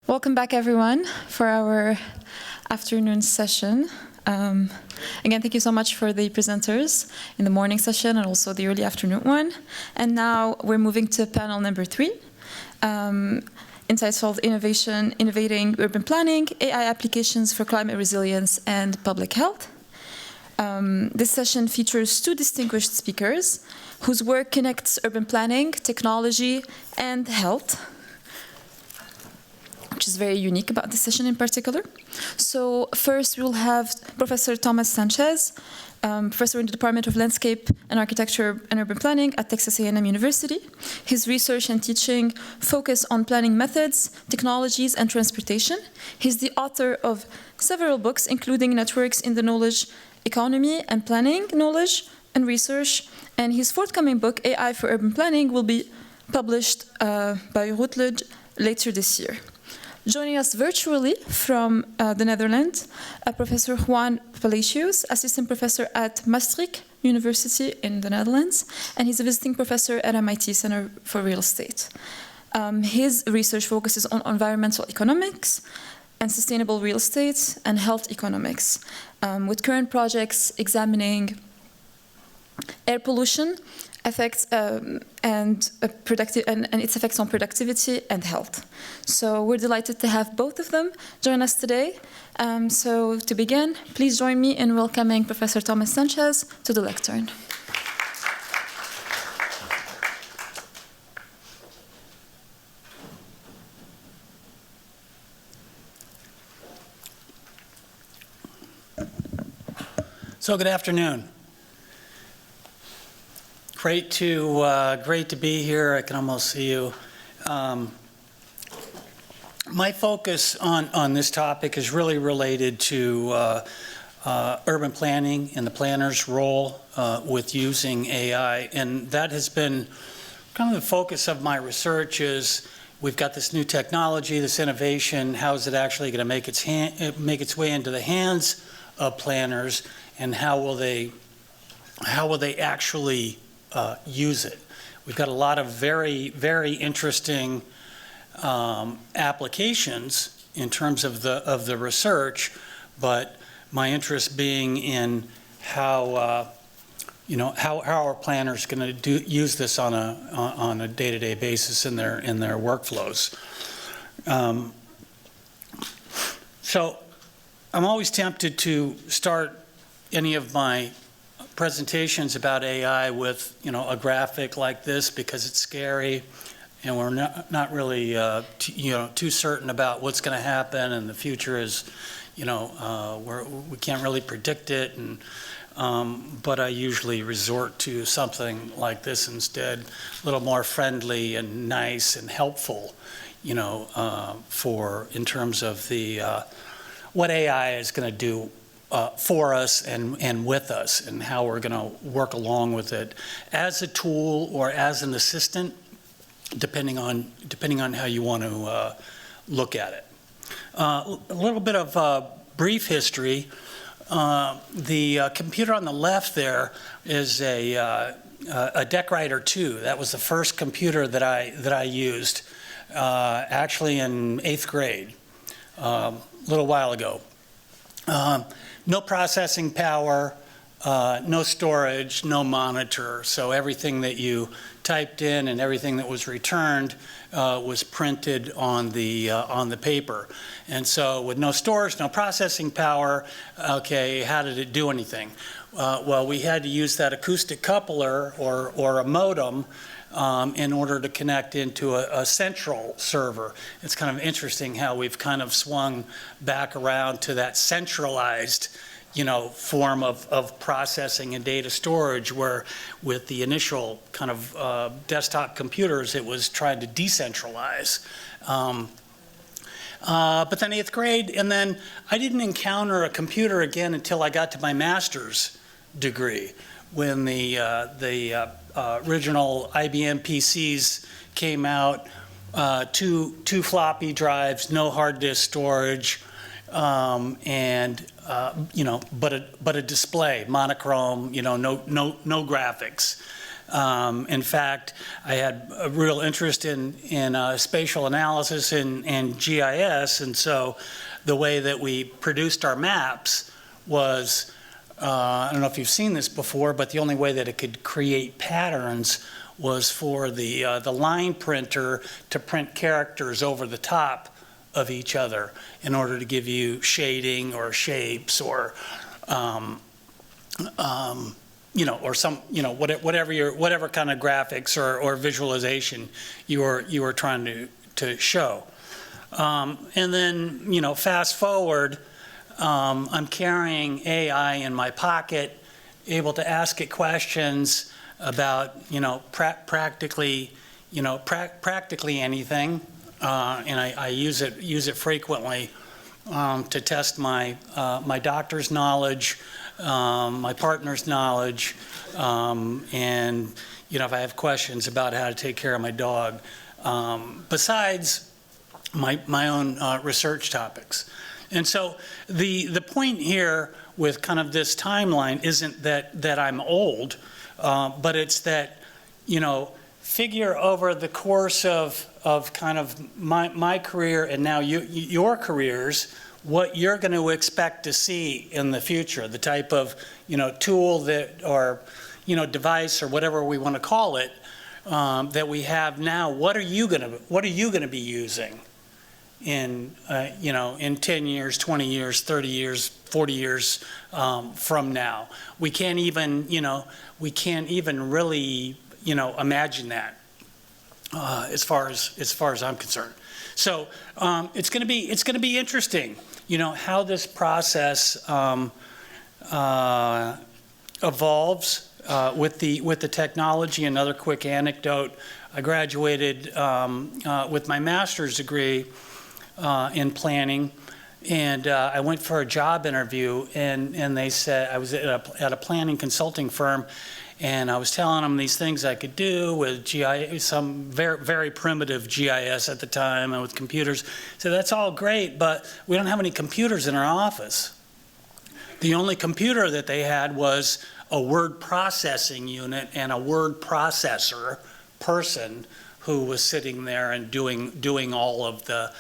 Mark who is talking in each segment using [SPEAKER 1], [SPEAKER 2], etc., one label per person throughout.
[SPEAKER 1] Welcome back, everyone, for our afternoon session. Again, thank you so much for the presenters in the morning session and also the early afternoon one. And now we're moving to panel number 3, entitled Innovating Urban Planning, AI Applications for Climate Resilience and Public Health. This session features 2 distinguished speakers whose work connects urban planning, technology, and health, which is very unique about this session in particular. So first we'll have Professor Thomas Sanchez, professor in the Department of Landscape and Architecture and Urban Planning at Texas A&M University. His research and teaching focus on planning methods, technologies, and transportation. He's the author of several books, including Networks in the Knowledge Economy and Planning Knowledge and Research. And his forthcoming book, AI for Urban Planning, will be published by Routledge later this year. Joining us virtually from the Netherlands, Professor Juan Palacios, assistant professor at Maastricht University in the Netherlands, and he's a visiting professor at MIT Center for Real Estate. His research focuses on environmental economics and sustainable real estate and health economics, with current projects examining air pollution effects and its effects on productivity and health. So we're delighted to have both of them join us today. So to begin, please join me in welcoming Professor Thomas Sanchez to the lectern.
[SPEAKER 2] So good afternoon. Great to be here. I can almost see you. My focus on this topic is really related to urban planning and the planner's role with using AI, and that has been kind of the focus of my research. Is we've got this new technology, this innovation. How is it actually going to make its way into the hands of planners, and how will they actually use it? We've got a lot of very, very interesting applications in terms of the research, but my interest being in how our planners going to use this on a day-to-day basis in their workflows. So I'm always tempted to start any of my presentations about AI with a graphic like this because it's scary and we're not really too certain about what's going to happen, and the future is we can't really predict it, and but I usually resort to something like this instead, a little more friendly and nice and helpful, for in terms of the what AI is going to do for us and with us, and how we're going to work along with it as a tool or as an assistant, depending on how you want to look at it. A little bit of brief history. The computer on the left there is a Deck Writer 2. That was the first computer that I used, actually in 8th grade, a little while ago. No processing power, no storage, no monitor. So everything that you typed in and everything that was returned was printed on the paper. And so with no storage, no processing power, okay, how did it do anything? Well, we had to use that acoustic coupler or a modem in order to connect into a central server. It's kind of interesting how we've kind of swung back around to that centralized form of processing and data storage, where with the initial kind of desktop computers, it was trying to decentralize. But then 8th grade, and then I didn't encounter a computer again until I got to my master's degree, when the original IBM PCs came out, two floppy drives, no hard disk storage, and but a display, monochrome, no graphics. In fact, I had a real interest in spatial analysis and GIS, and so the way that we produced our maps was, I don't know if you've seen this before, but the only way that it could create patterns was for the line printer to print characters over the top of each other in order to give you shading or shapes or or some, whatever kind of graphics or visualization you were trying to show. And then, fast forward, I'm carrying AI in my pocket, able to ask it questions about, practically anything, and I use it frequently to test my doctor's knowledge, my partner's knowledge, and if I have questions about how to take care of my dog, besides my own research topics. And so the point here with kind of this timeline isn't that I'm old, but it's that, figure over the course of kind of my career and now your careers, what you're going to expect to see in the future, the type of, tool that, or, device or whatever we want to call it, that we have now. What are you going to be using in 10 years, 20 years, 30 years, 40 years from now? We can't even really, imagine that as far as I'm concerned. So it's going to be interesting, how this process evolves with the technology. Another quick anecdote: I graduated with my master's degree in planning, and I went for a job interview, and they said, I was at a planning consulting firm, and I was telling them these things I could do with GIS, some very, very primitive GIS at the time, and with computers. So that's all great, but we don't have any computers in our office. The only computer that they had was a word processing unit and a word processor person who was sitting there and doing all of the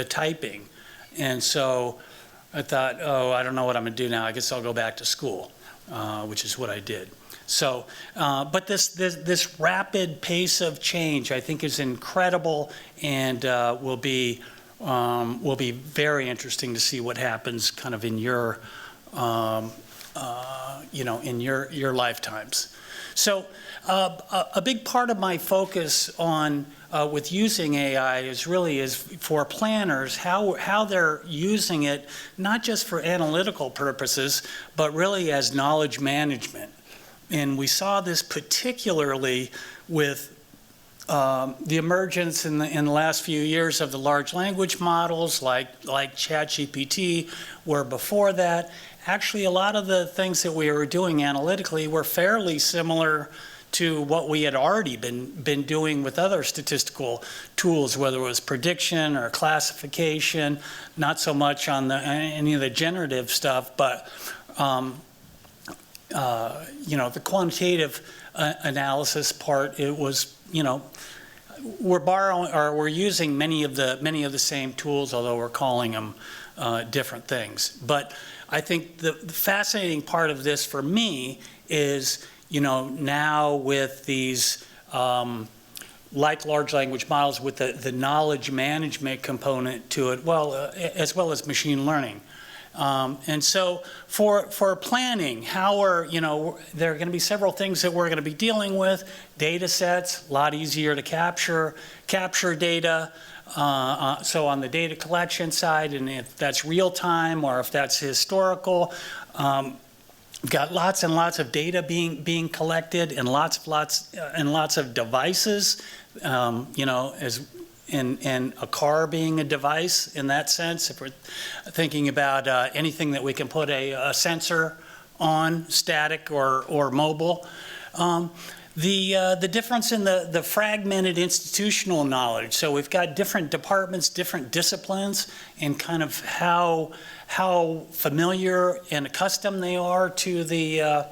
[SPEAKER 2] typing. And so I thought, oh, I don't know what I'm going to do now. I guess I'll go back to school, which is what I did. So, but this rapid pace of change, I think, is incredible, and will be very interesting to see what happens kind of in your in your lifetimes. So, a big part of my focus on with using AI is for planners, how they're using it, not just for analytical purposes, but really as knowledge management. And we saw this particularly with the emergence in the last few years of the large language models like ChatGPT, where before that, actually a lot of the things that we were doing analytically were fairly similar to what we had already been doing with other statistical tools, whether it was prediction or classification, not so much on any of the generative stuff, but the quantitative analysis part, it was, we're using many of the same tools, although we're calling them different things. But I think the fascinating part of this for me is, now with these like large language models with the knowledge management component to it, as well as machine learning. And so for planning, there are going to be several things that we're going to be dealing with. Data sets, a lot easier to capture data. So on the data collection side, and if that's real time or if that's historical, we've got lots and lots of data being collected, and lots of devices, and a car being a device in that sense. If we're thinking about anything that we can put a sensor on, static or mobile. The difference in the fragmented institutional knowledge. So we've got different departments, different disciplines, and kind of how familiar and accustomed they are to the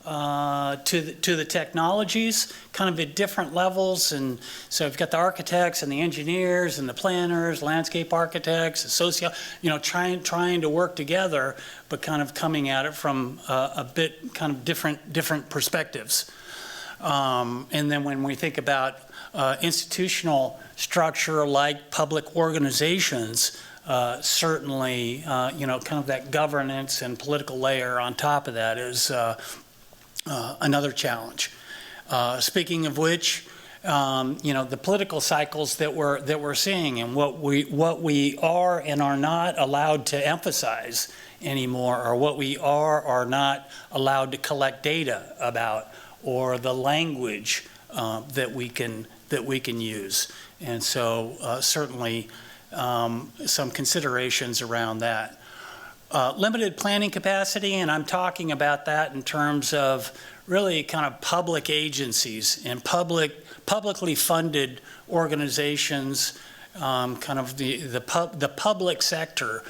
[SPEAKER 2] to the technologies, kind of at different levels. And so you've got the architects and the engineers and the planners, landscape architects, trying to work together, but kind of coming at it from a bit kind of different perspectives. And then when we think about institutional structure like public organizations, certainly, kind of that governance and political layer on top of that is another challenge. Speaking of which, the political cycles that we're seeing and what we are and are not allowed to emphasize anymore, or what we are not allowed to collect data about, or the language that we can use. And so certainly some considerations around that. Limited planning capacity, and I'm talking about that in terms of really kind of public agencies and publicly funded organizations, kind of the public sector,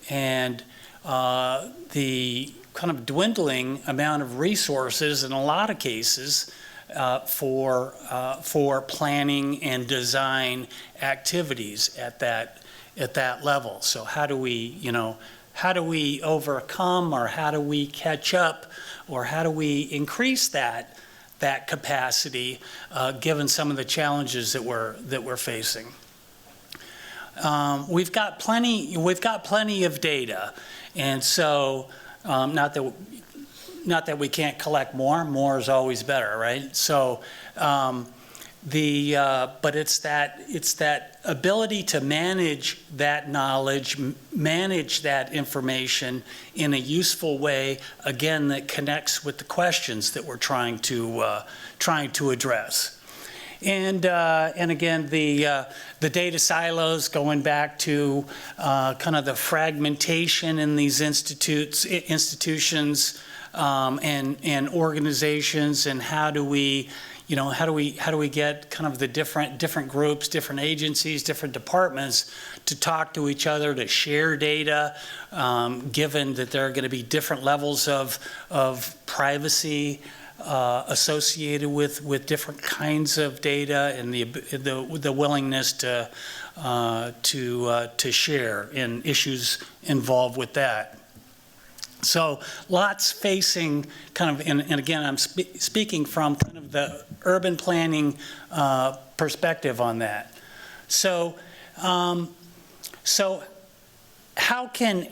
[SPEAKER 2] and the kind of dwindling amount of resources in a lot of cases for planning and design activities at that level. So how do we overcome, or how do we catch up, or how do we increase that capacity given some of the challenges that we're facing? We've got plenty of data, and so not that we can't collect more. More is always better, right? So. But it's that ability to manage that knowledge, manage that information in a useful way, again, that connects with the questions that we're trying to address. And again, the data silos, going back to kind of the fragmentation in these institutions and organizations, and how do we get kind of the different groups, different agencies, different departments to talk to each other, to share data, given that there are going to be different levels of privacy associated with different kinds of data, and the willingness to share, and issues involved with that. So lots facing kind of, and again, I'm speaking from kind of the urban planning perspective on that. So, how can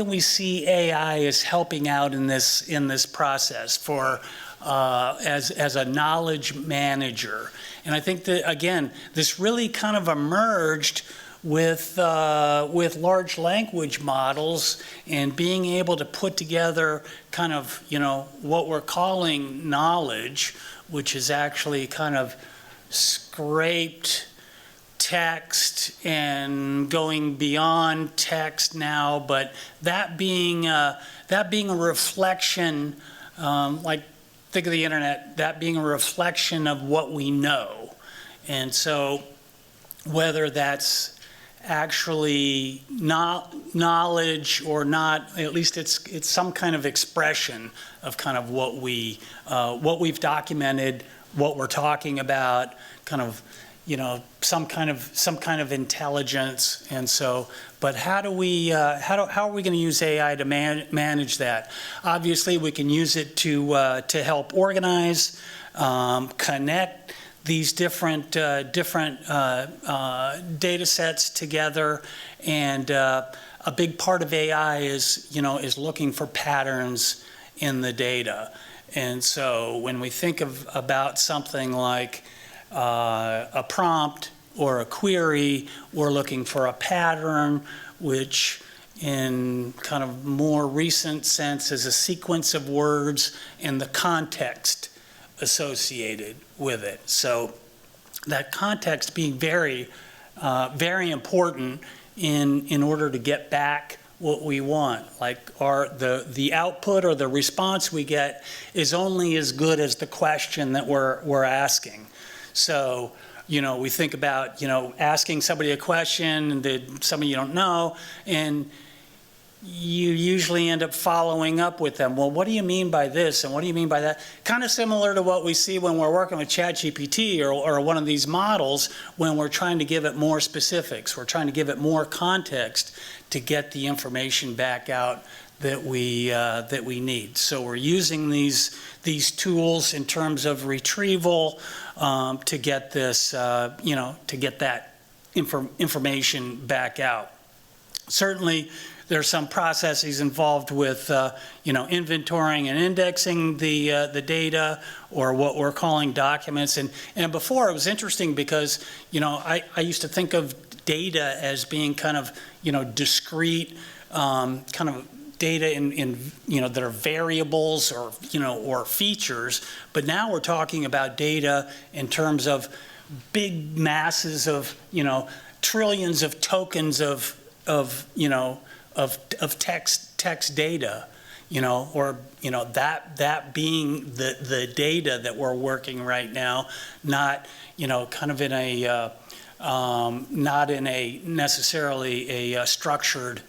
[SPEAKER 2] we see AI as helping out in this process for as a knowledge manager? And I think that, again, this really kind of emerged with large language models, and being able to put together kind of, what we're calling knowledge, which is actually kind of scraped text and going beyond text now, but that being a reflection, like think of the internet, that being a reflection of what we know. And so whether that's actually not knowledge or not, at least it's some kind of expression of kind of what we've documented, what we're talking about, kind of, some kind of intelligence. And so, but how are we going to use AI to manage that? Obviously, we can use it to help organize, connect these different data sets together, and a big part of AI is looking for patterns in the data. And so when we think about something like a prompt or a query, we're looking for a pattern, which in kind of more recent sense is a sequence of words and the context associated with it. So that context being very important in order to get back what we want. Like the output or the response we get is only as good as the question that we're asking. So, we think about, asking somebody a question that somebody you don't know, and you usually end up following up with them. Well, what do you mean by this, and what do you mean by that? Kind of similar to what we see when we're working with ChatGPT or one of these models, when we're trying to give it more specifics. We're trying to give it more context to get the information back out that we need. So we're using these tools in terms of retrieval to get this, to get that information back out. Certainly, there's some processes involved with, inventorying and indexing the data, or what we're calling documents. And before, it was interesting because, I used to think of data as being kind of, discrete, kind of data in that are variables or features. But now we're talking about data in terms of big masses of, trillions of tokens of text data, that being the data that we're working right now, not, kind of in a, not in a necessarily a structured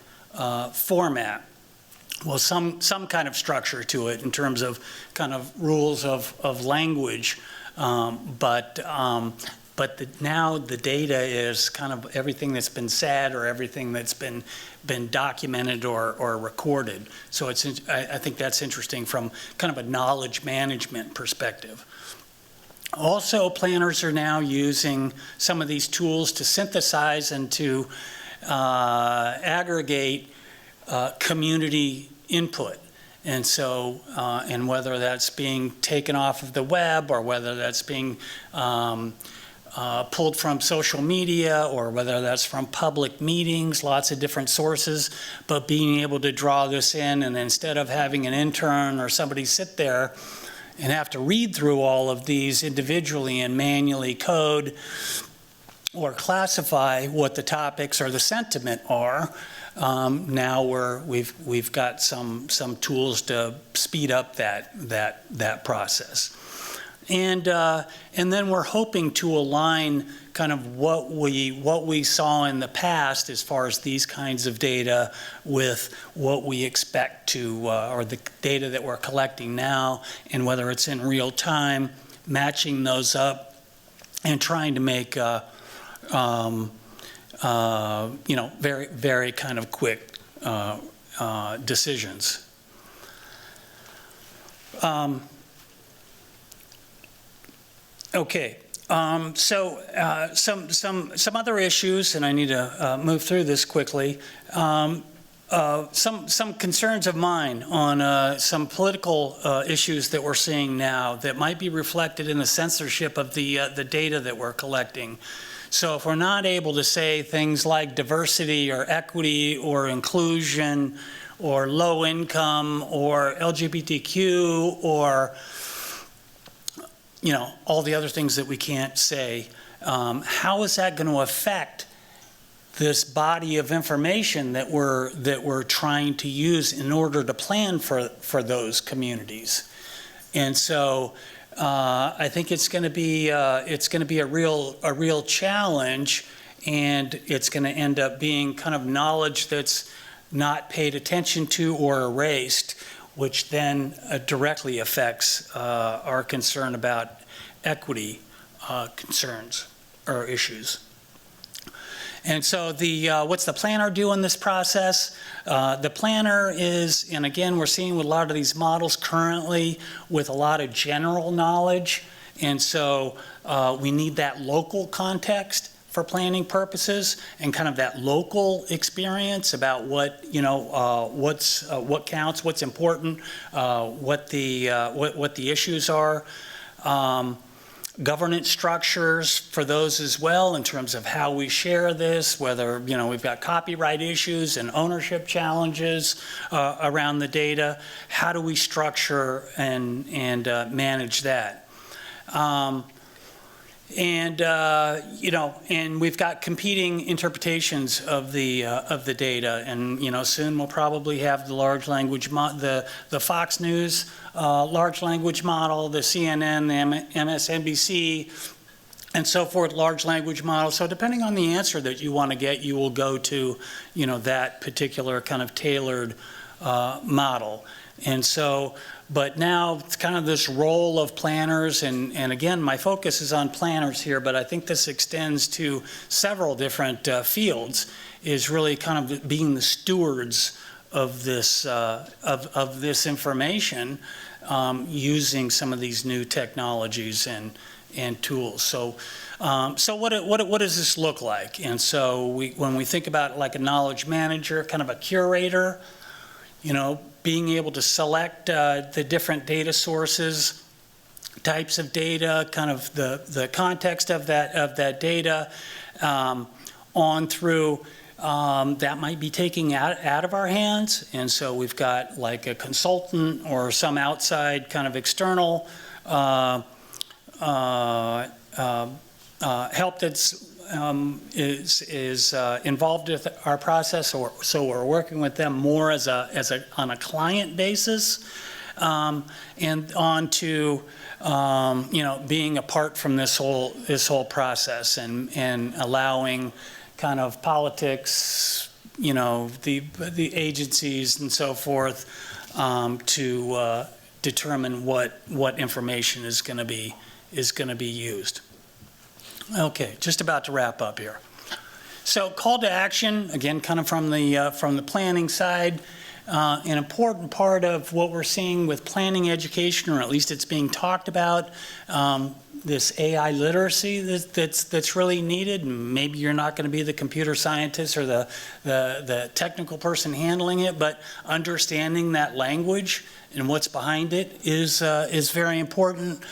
[SPEAKER 2] format. Well, some kind of structure to it in terms of kind of rules of language, but now the data is kind of everything that's been said or everything that's been documented or recorded. So I think that's interesting from kind of a knowledge management perspective. Also, planners are now using some of these tools to synthesize and to aggregate community input. And so, and whether that's being taken off of the web, or whether that's being pulled from social media, or whether that's from public meetings, lots of different sources, but being able to draw this in, and instead of having an intern or somebody sit there and have to read through all of these individually and manually code or classify what the topics or the sentiment are, now we've got some tools to speed up that process. And then we're hoping to align kind of what we saw in the past as far as these kinds of data with what we expect to, or the data that we're collecting now, and whether it's in real time, matching those up and trying to make very, very kind of quick decisions. Okay, so some other issues, and I need to move through this quickly. Some concerns of mine on some political issues that we're seeing now that might be reflected in the censorship of the data that we're collecting. So if we're not able to say things like diversity or equity or inclusion or low income or LGBTQ or all the other things that we can't say, how is that going to affect this body of information that we're trying to use in order to plan for those communities? And so I think it's going to be a real challenge, and it's going to end up being kind of knowledge that's not paid attention to or erased, which then directly affects our concern about equity concerns or issues. And so what's the planner do in this process? The planner is, and again, we're seeing with a lot of these models currently with a lot of general knowledge. And so we need that local context for planning purposes, and kind of that local experience about what what counts, what's important, what the issues are. Governance structures for those as well, in terms of how we share this, whether we've got copyright issues and ownership challenges around the data. How do we structure and manage that? And we've got competing interpretations of the data, and soon we'll probably have the large language the Fox News large language model, the CNN, the MSNBC and so forth, large language models. So depending on the answer that you want to get, you will go to, that particular kind of tailored model. And so, but now it's kind of this role of planners, and again, my focus is on planners here, but I think this extends to several different fields, is really kind of being the stewards of this, of this information, using some of these new technologies and tools. So, what does this look like? And so when we think about like a knowledge manager, kind of a curator, being able to select the different data sources, types of data, kind of the context of that data, on through. That might be taking out of our hands, and so we've got like a consultant or some outside kind of external help that's is involved with our process, so we're working with them more on a client basis, and on to being apart from this whole process and allowing kind of politics, the agencies and so forth, to determine what information is going to be used. Okay, just about to wrap up here. So call to action, again, kind of from the planning side. An important part of what we're seeing with planning education, or at least it's being talked about, this AI literacy that's really needed. Maybe you're not going to be the computer scientist or the technical person handling it, but understanding that language and what's behind it is very important.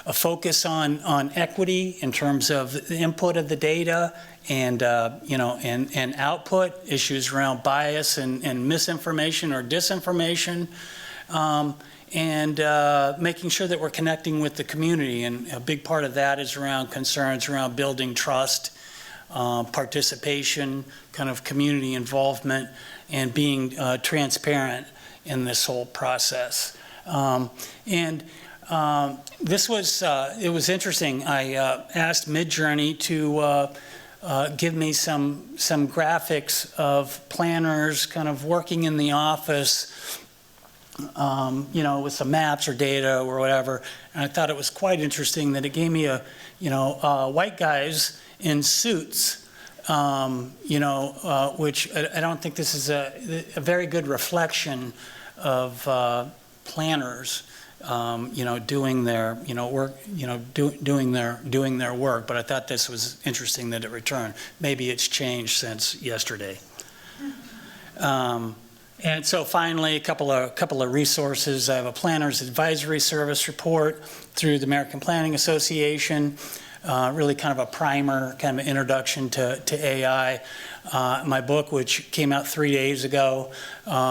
[SPEAKER 2] A focus on equity in terms of the input of the data and and output, issues around bias and misinformation or disinformation, and making sure that we're connecting with the community. And a big part of that is around concerns around building trust, participation, kind of community involvement, and being transparent in this whole process. This was, it was interesting. I asked Midjourney to give me some graphics of planners kind of working in the office, with some maps or data or whatever. And I thought it was quite interesting that it gave me white guys in suits, which I don't think this is a very good reflection of planners, doing their, work, doing their work. But I thought this was interesting that it returned. Maybe it's changed since yesterday. And so finally, a couple of resources. I have a Planners Advisory Service report through the American Planning Association, really kind of a primer, kind of an introduction to AI. My book, which came out 3 days ago,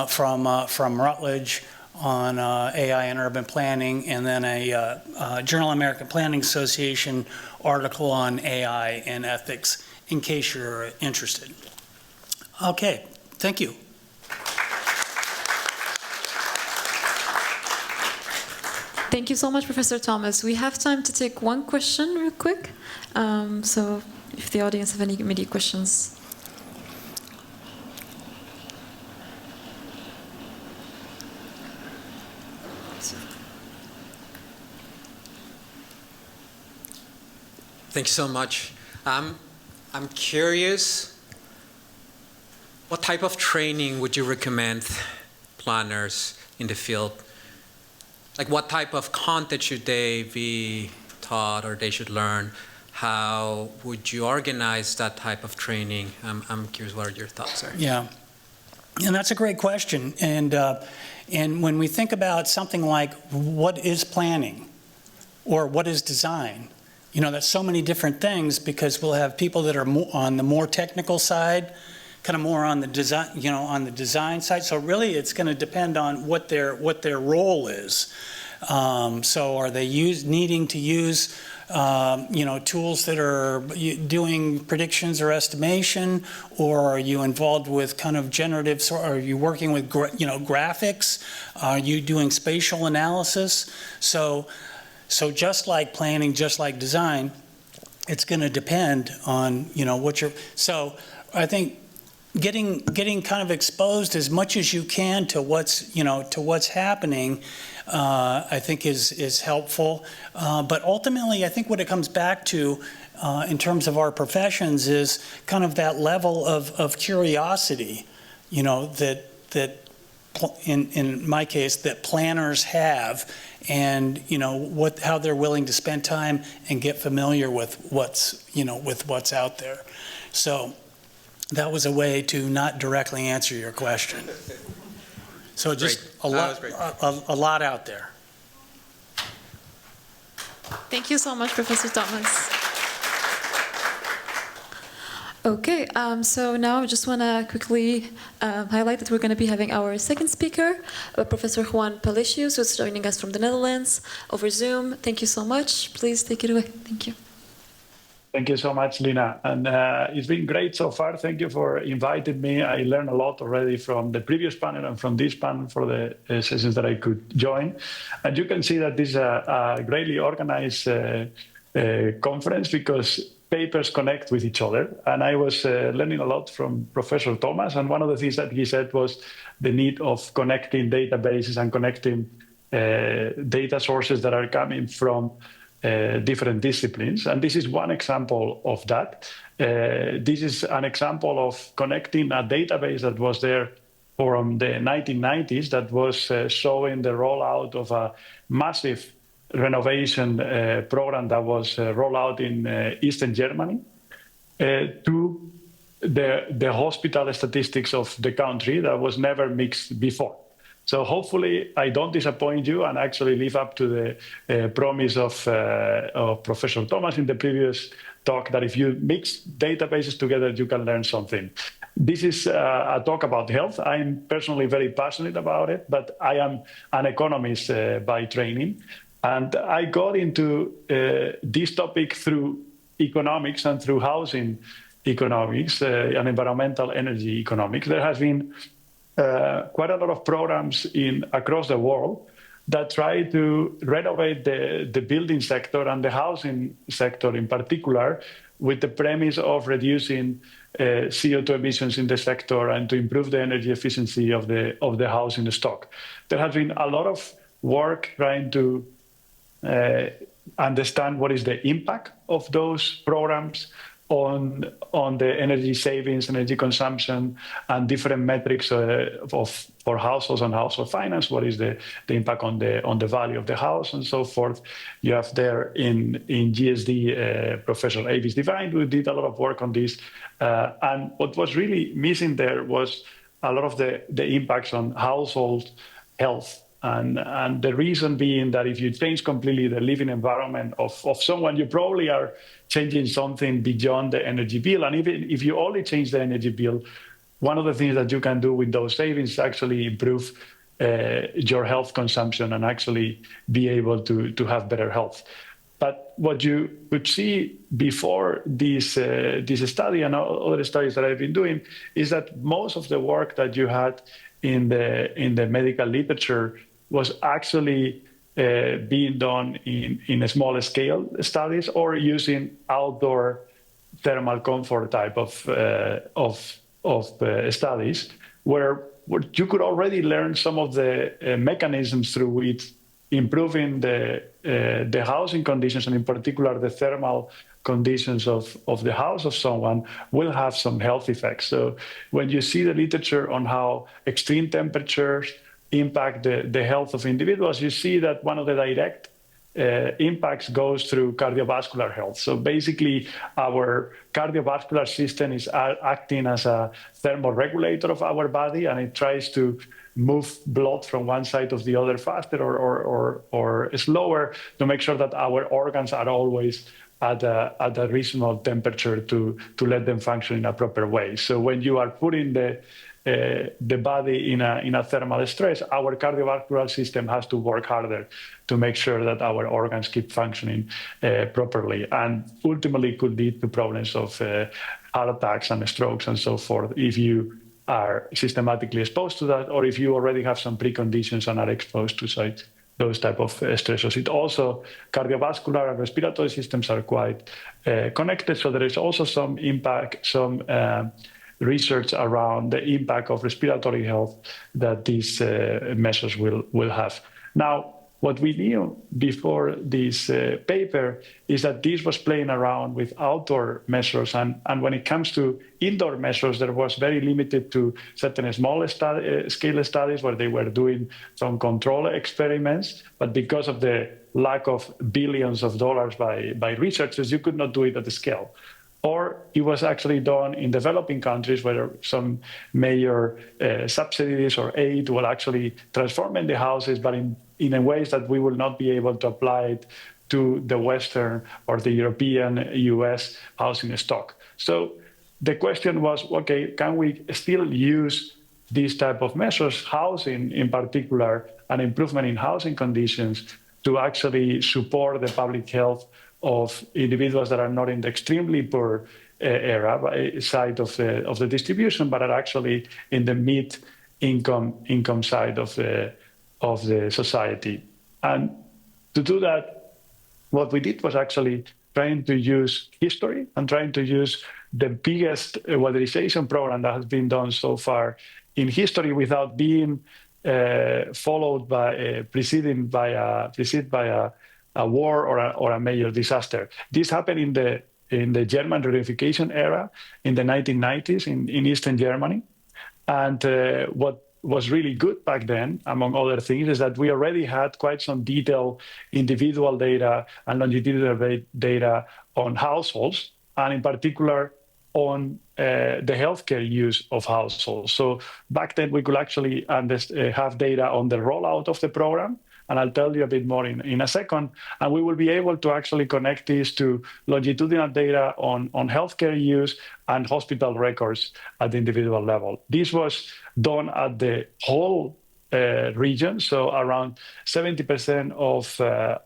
[SPEAKER 2] from Rutledge, on AI and urban planning, and then a Journal of American Planning Association article on AI and ethics, in case you're interested. Okay, thank you.
[SPEAKER 1] Thank you so much, Professor Thomas. We have time to take one question real quick. So if the audience have any immediate questions.
[SPEAKER 3] Thank you so much. I'm curious, what type of training would you recommend planners in the field? Like, what type of content should they be taught or they should learn? How would you organize that type of training? I'm curious what your thoughts are.
[SPEAKER 2] Yeah, and that's a great question. And when we think about something like what is planning or what is design, that's so many different things, because we'll have people that are on the more technical side, kind of more on the design, on the design side. So really, it's going to depend on what their role is. So are they needing to use tools that are doing predictions or estimation, or are you involved with kind of generative? Or are you working with graphics? Are you doing spatial analysis? So So just like planning, just like design, it's going to depend on, what you're, so I think getting kind of exposed as much as you can to what's happening, I think is helpful. But ultimately, I think what it comes back to in terms of our professions is kind of that level of curiosity, that in my case, that planners have, and how they're willing to spend time and get familiar with what's out there. So that was a way to not directly answer your question. So just a lot out there.
[SPEAKER 1] Thank you so much, Professor Thomas. Okay, so now I just want to quickly highlight that we're going to be having our second speaker, Professor Juan Palacios, who's joining us from the Netherlands over Zoom. Thank you so much. Please take it away. Thank you.
[SPEAKER 4] Thank you so much, Lyna. And it's been great so far. Thank you for inviting me. I learned a lot already from the previous panel and from this panel for the sessions that I could join. And you can see that this is a greatly organized conference because papers connect with each other. And I was learning a lot from Professor Thomas. And one of the things that he said was the need of connecting databases and connecting data sources that are coming from different disciplines. And this is one example of that. This is an example of connecting a database that was there from the 1990s that was showing the rollout of a massive renovation program that was rolled out in Eastern Germany to the hospital statistics of the country that was never mixed before. So hopefully I don't disappoint you and actually live up to the promise of Professor Thomas in the previous talk that if you mix databases together, you can learn something. This is a talk about health. I'm personally very passionate about it, but I am an economist by training. And I got into this topic through economics and through housing economics and environmental energy economics. There has been quite a lot of programs across the world that try to renovate the building sector and the housing sector in particular with the premise of reducing CO2 emissions in the sector and to improve the energy efficiency of the housing stock. There has been a lot of work trying to understand what is the impact of those programs on the energy savings, energy consumption, and different metrics for households and household finance. What is the impact on the value of the house and so forth? You have there in GSD Professor Avis Divine, who did a lot of work on this. And what was really missing there was a lot of the impacts on household health. And the reason being that if you change completely the living environment of someone, you probably are changing something beyond the energy bill. And even if you only change the energy bill, one of the things that you can do with those savings is actually improve your health consumption and actually be able to have better health. But what you could see before this study and other studies that I've been doing is that most of the work that you had in the medical literature was actually being done in a small scale studies or using outdoor thermal comfort type of studies, where you could already learn some of the mechanisms through which improving the housing conditions, and in particular the thermal conditions of the house of someone, will have some health effects. So when you see the literature on how extreme temperatures impact the health of individuals, you see that one of the direct impacts goes through cardiovascular health. So basically, our cardiovascular system is acting as a thermoregulator of our body, and it tries to move blood from one side to the other faster or slower to make sure that our organs are always at a reasonable temperature to let them function in a proper way. So when you are putting the body in a thermal stress, our cardiovascular system has to work harder to make sure that our organs keep functioning properly, and ultimately could lead to problems of heart attacks and strokes and so forth if you are systematically exposed to that, or if you already have some preconditions and are exposed to such those type of stressors. It also, cardiovascular and respiratory systems are quite connected. So there is also some impact, some research around the impact of respiratory health that these measures will have. Now, what we knew before this paper is that this was playing around with outdoor measures. And when it comes to indoor measures, there was very limited to certain small scale studies where they were doing some control experiments. But because of the lack of billions of dollars by researchers, you could not do it at the scale. Or it was actually done in developing countries where some major subsidies or aid will actually transform the houses, but in a ways that we will not be able to apply it to the Western or the European, US housing stock. So the question was, okay, can we still use these type of measures, housing in particular, an improvement in housing conditions, to actually support the public health of individuals that are not in the extremely poor side of the distribution, but are actually in the mid-income side of the society. And to do that, what we did was actually trying to use history and trying to use the biggest weatherization program that has been done so far in history without being followed by preceded by a war or a major disaster. This happened in the German reunification era in the 1990s in Eastern Germany. And what was really good back then, among other things, is that we already had quite some detailed individual data and longitudinal data on households, and in particular on the healthcare use of households. So back then we could actually have data on the rollout of the program, and I'll tell you a bit more in a second. And we will be able to actually connect this to longitudinal data on healthcare use and hospital records at the individual level. This was done at the whole region, so around 70%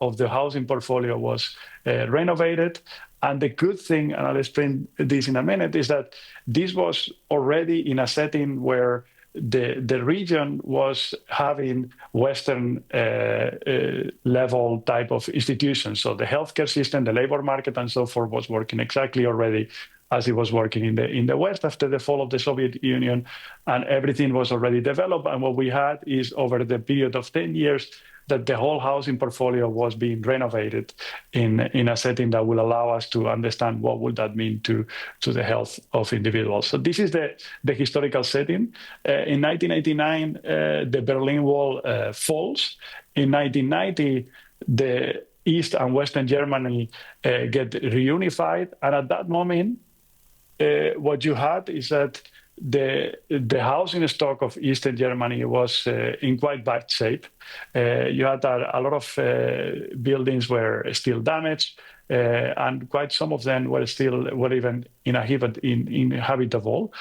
[SPEAKER 4] of the housing portfolio was renovated. And the good thing, and I'll explain this in a minute, is that this was already in a setting where the region was having Western level type of institutions. So the healthcare system, the labor market, and so forth was working exactly already as it was working in the West after the fall of the Soviet Union, and everything was already developed. And what we had is, over the period of 10 years, that the whole housing portfolio was being renovated in a setting that will allow us to understand what would that mean to the health of individuals. So this is the historical setting. In 1989, the Berlin Wall falls. In 1990, the East and Western Germany get reunified. And at that moment, what you had is that the housing stock of Eastern Germany was in quite bad shape. You had a lot of buildings were still damaged, and quite some of them were even inhabitable.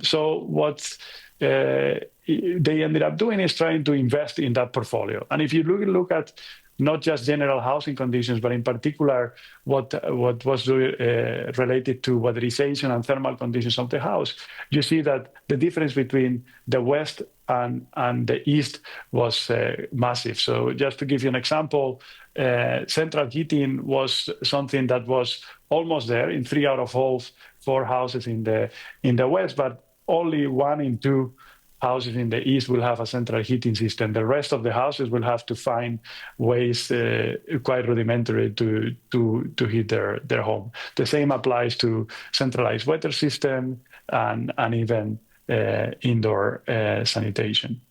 [SPEAKER 4] So what they ended up doing is trying to invest in that portfolio. And if you look at not just general housing conditions, but in particular what was related to weatherization and thermal conditions of the house, you see that the difference between the West and the East was massive. So just to give you an example, central heating was something that was almost there in 3 out of all 4 houses in the West, but only 1 in 2 houses in the East will have a central heating system. The rest of the houses will have to find ways quite rudimentary to heat their home. The same applies to centralized water system and even indoor sanitation.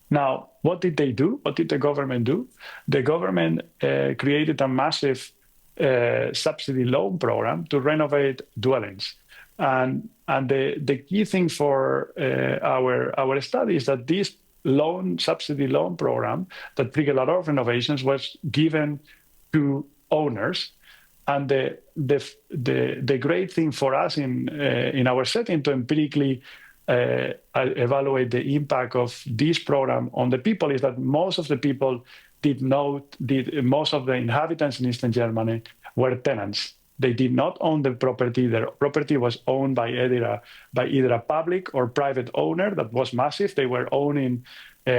[SPEAKER 4] Now, what did they do? What did the government do? The government created a massive subsidy loan program to renovate dwellings. And the key thing for our study is that this subsidy loan program that triggered a lot of renovations was given to owners. And the great thing for us in our setting to empirically evaluate the impact of this program on the people is that most of the people most of the inhabitants in Eastern Germany were tenants. They did not own the property. Their property was owned by either a public or private owner that was massive. They were owning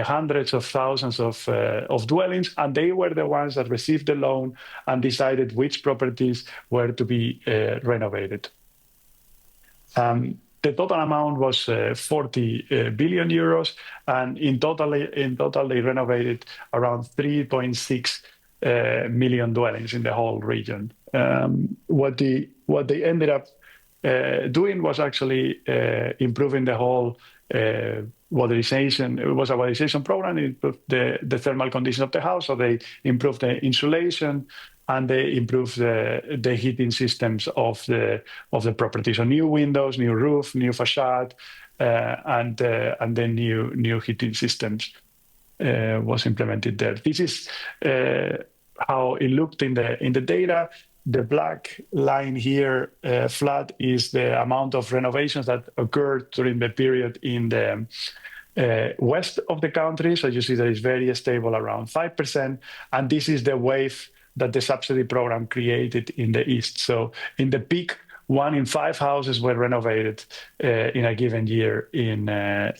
[SPEAKER 4] hundreds of thousands of dwellings, and they were the ones that received the loan and decided which properties were to be renovated. The total amount was 40 billion euros, and in total they renovated around 3.6 million dwellings in the whole region. What they ended up doing was actually improving the whole weatherization. It was a weatherization program. It improved the thermal condition of the house, so they improved the insulation and they improved the heating systems of the property. So new windows, new roof, new facade, and then new heating systems was implemented there. This is how it looked in the data. The black line here, flat, is the amount of renovations that occurred during the period in the west of the country. So you see that it's very stable, around 5%. And this is the wave that the subsidy program created in the east. So in the peak, 1 in 5 houses were renovated in a given year in the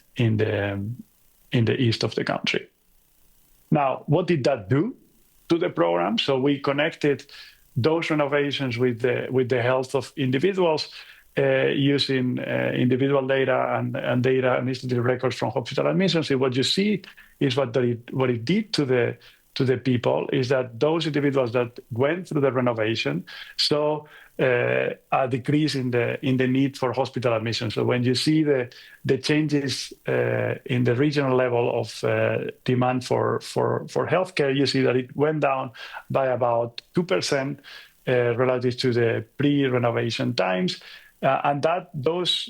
[SPEAKER 4] east of the country. Now, what did that do to the program? So we connected those renovations with the health of individuals using individual data and data administrative records from hospital admissions. And what you see is what it did to the people is that those individuals that went through the renovation saw a decrease in the need for hospital admission. So when you see the changes in the regional level of demand for healthcare, you see that it went down by about 2% relative to the pre-renovation times, and that those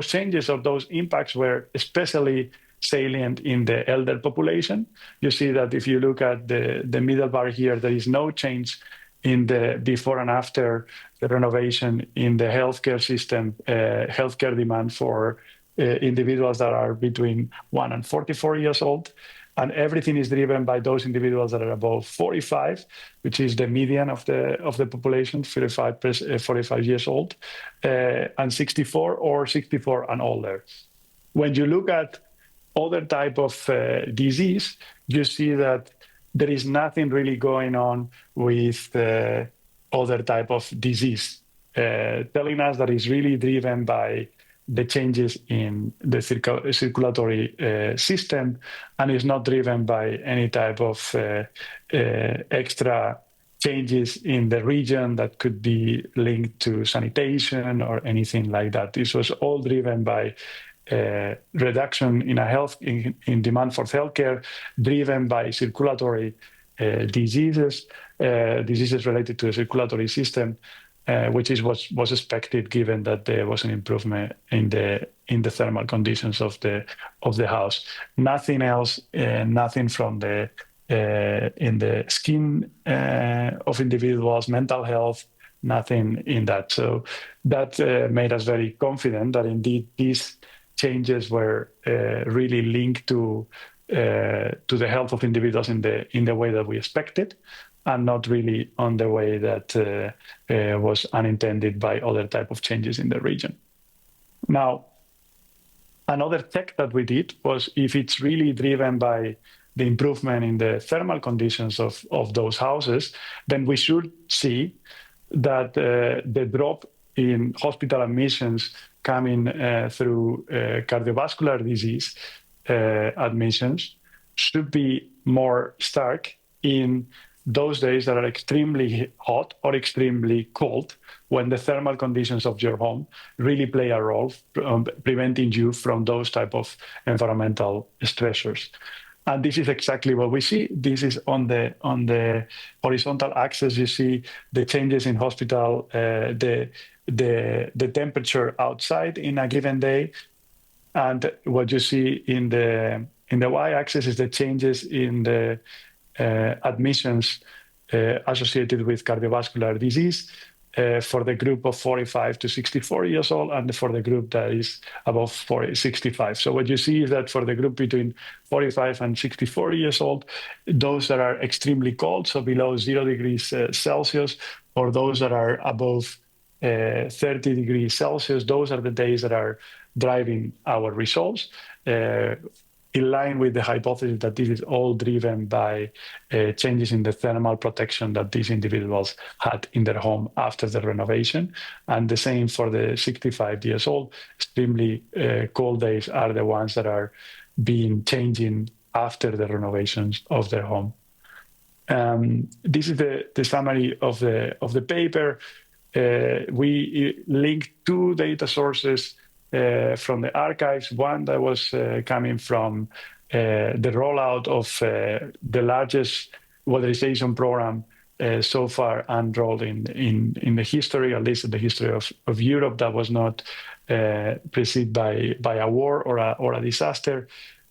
[SPEAKER 4] changes or those impacts were especially salient in the elder population. You see that if you look at the middle bar here, there is no change in the before and after the renovation in the healthcare system, healthcare demand for individuals that are between 1 and 44 years old. And everything is driven by those individuals that are above 45, which is the median of the population, 45 years old, and 64 or 64 and older. When you look at other type of disease, you see that there is nothing really going on with other type of disease, telling us that it's really driven by the changes in the circulatory system, and is not driven by any type of extra changes in the region that could be linked to sanitation or anything like that. This was all driven by reduction in demand for healthcare, driven by circulatory diseases related to the circulatory system, which is what was expected, given that there was an improvement in the thermal conditions of the house. Nothing else, nothing from in the skin of individuals, mental health, nothing in that. So that made us very confident that indeed these changes were really linked to the health of individuals in the way that we expected, and not really on the way that was unintended by other type of changes in the region. Now, another check that we did was if it's really driven by the improvement in the thermal conditions of those houses, then we should see that the drop in hospital admissions coming through cardiovascular disease admissions should be more stark in those days that are extremely hot or extremely cold, when the thermal conditions of your home really play a role preventing you from those type of environmental stressors. And this is exactly what we see. This is on the horizontal axis. You see the changes in hospital, the temperature outside in a given day, and what you see in the y-axis is the changes in the admissions associated with cardiovascular disease for the group of 45 to 64 years old, and for the group that is above 65. So what you see is that for the group between 45 and 64 years old, those that are extremely cold, so below 0 degrees Celsius, or those that are above 30 degrees Celsius, those are the days that are driving our results. in line with the hypothesis that this is all driven by changes in the thermal protection that these individuals had in their home after the renovation. And the same for the 65 years old. Extremely cold days are the ones that are being changing after the renovations of their home. This is the summary of the paper. We linked two data sources from the archives, one that was coming from the rollout of the largest weatherization program so far unrolled in the history, at least in the history of Europe, that was not preceded by a war or a disaster.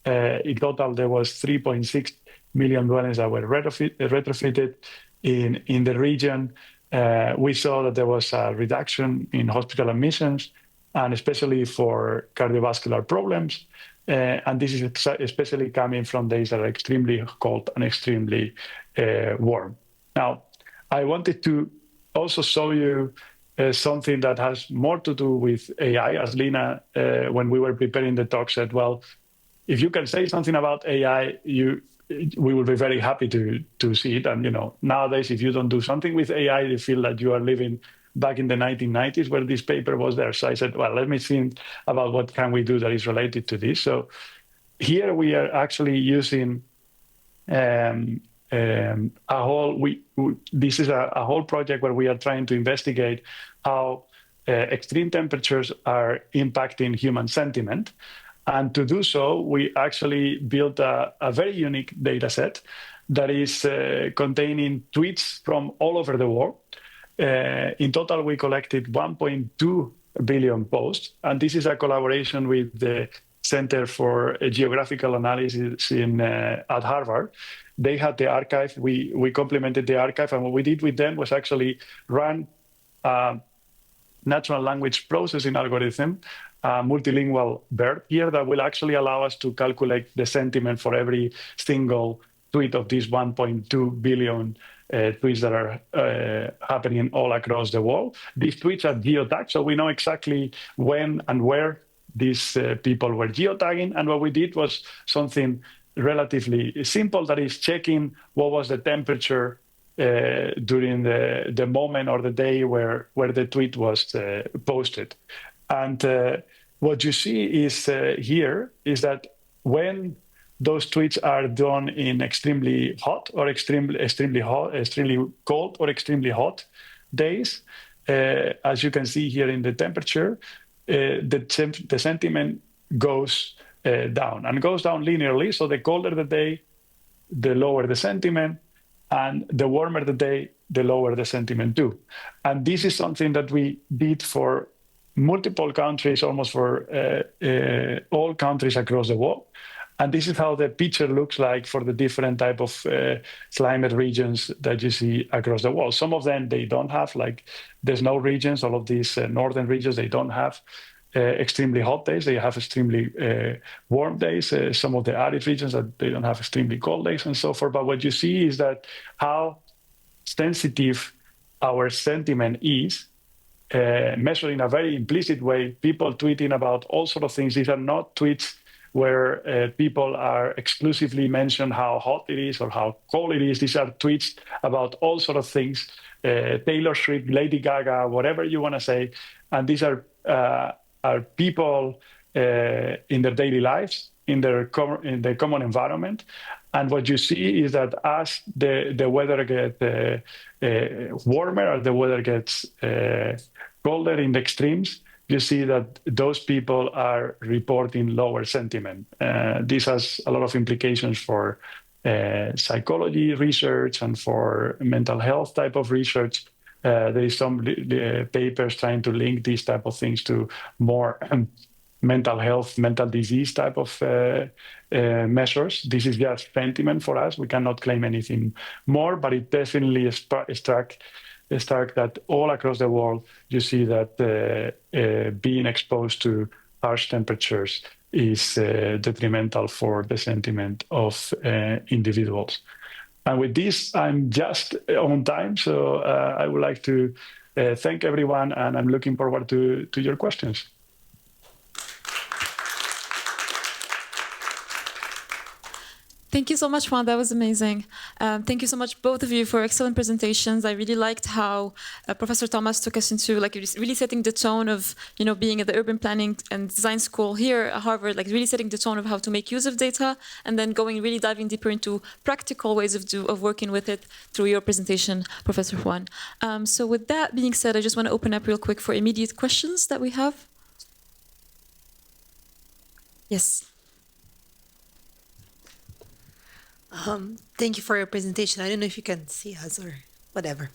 [SPEAKER 4] In total, there was 3.6 million dwellings that were retrofitted in the region. We saw that there was a reduction in hospital admissions, and especially for cardiovascular problems. And this is especially coming from days that are extremely cold and extremely warm. Now, I wanted to also show you something that has more to do with AI, as Lyna, when we were preparing the talk, said, well, if you can say something about AI, we will be very happy to see it. And nowadays, if you don't do something with AI, you feel that you are living back in the 1990s where this paper was there. So I said, well, let me think about what can we do that is related to this. So here we are actually using this is a whole project where we are trying to investigate how extreme temperatures are impacting human sentiment. And to do so, we actually built a very unique data set that is containing tweets from all over the world. In total, we collected 1.2 billion posts. And this is a collaboration with the Center for Geographical Analysis at Harvard. They had the archive. We complemented the archive. And what we did with them was actually run a natural language processing algorithm, a multilingual BERT here that will actually allow us to calculate the sentiment for every single tweet of these 1.2 billion tweets that are happening all across the world. These tweets are geotagged, so we know exactly when and where these people were geotagging. And what we did was something relatively simple, that is checking what was the temperature during the moment or the day where the tweet was posted. And what you see is here is that when those tweets are done in extremely hot or extremely cold or extremely hot days, as you can see here in the temperature, the sentiment goes down and goes down linearly. So the colder the day, the lower the sentiment, and the warmer the day, the lower the sentiment too. And this is something that we did for multiple countries, almost for all countries across the world. And this is how the picture looks like for the different type of climate regions that you see across the world. Some of them, they don't have, like the snow regions, all of these northern regions, they don't have extremely hot days. They have extremely warm days. Some of the arid regions, that they don't have extremely cold days and so forth. But what you see is that how sensitive our sentiment is, measured in a very implicit way, people tweeting about all sorts of things. These are not tweets where people are exclusively mention how hot it is or how cold it is. These are tweets about all sorts of things, Taylor Swift, Lady Gaga, whatever you want to say. And these are people in their daily lives, in the common environment. And what you see is that as the weather gets warmer, or the weather gets colder in the extremes, you see that those people are reporting lower sentiment. This has a lot of implications for psychology research and for mental health type of research. There is some papers trying to link these type of things to more mental health, mental disease type of measures. This is just sentiment for us. We cannot claim anything more, but it definitely struck that all across the world, you see that being exposed to harsh temperatures is detrimental for the sentiment of individuals. And with this, I'm just on time, so I would like to thank everyone, and I'm looking forward to your questions.
[SPEAKER 1] Thank you so much, Juan. That was amazing. Thank you so much, both of you, for excellent presentations. I really liked how Professor Thomas took us into really setting the tone of being at the urban planning and design school here at Harvard, really setting the tone of how to make use of data, and then really diving deeper into practical ways of working with it through your presentation, Professor Juan. So with that being said, I just want to open up real quick for immediate questions that we have. Yes.
[SPEAKER 5] Thank you for your presentation. I don't know if you can see us or whatever.